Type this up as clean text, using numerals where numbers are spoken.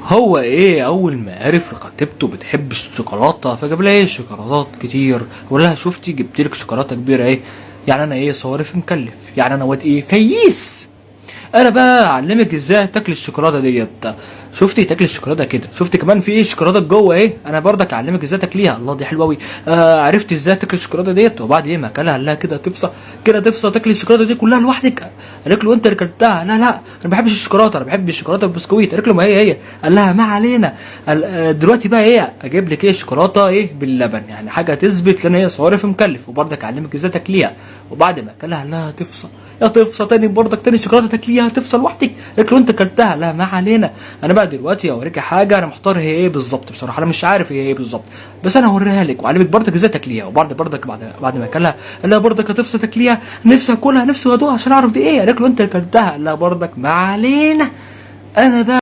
هو ايه اول ما عرف خطيبته بتحب الشوكولاته فجاب لها ايه شوكولاتات كتير، وقال لها شفتي جبت لك شوكولاته كبيره ايه، يعني انا ايه صارف مكلف، يعني انا واد ايه فييس. انا بقى اعلمك ازاي تاكل الشوكولاته ديت. شفتي تاكل الشوكولاته كده، شفتي كمان في ايه شوكولاته جوه ايه، انا برضك اعلمك ازاي تاكليها. الله دي حلوه قوي. عرفتي ازاي تاكل الشوكولاته ديت. وبعد ايه ما اكلها قال لها كده تفصى، كده تفصى تاكلي الشوكولاته دي كلها لوحدك. قالت له انت اللي كلتها. لا انا ما بحبش الشوكولاته، انا بحب الشوكولاته بالبسكويت. قالت له ما هي. قال لها ما علينا. دلوقتي بقى ايه اجيب لك ايه شوكولاته ايه باللبن، يعني حاجه تثبت لان هي صارف مكلف، وبرضك اعلمك ازاي تاكليها. وبعد ما اكلها قال لها تفصى، يا تفصى تاني برضك تاني شوكولاته تاكليها تفصى لوحدك. قالت له انت كلتها. لا ما علينا. انا بقى دلوقتي اوريك حاجه انا محتار هي ايه بالظبط، بصراحه انا مش عارف هي ايه بالظبط، بس انا هوريها لك واعلمك برضك ازاي تاكليها. وبعد برضك بعد ما اكلها قال لها برضك هتفصى تاكليها، نفسي اكلها نفسي ادوقها عشان اعرف دي ايه. قالت له انت اللي كلتها. لا برضك ما علينا. انا بقى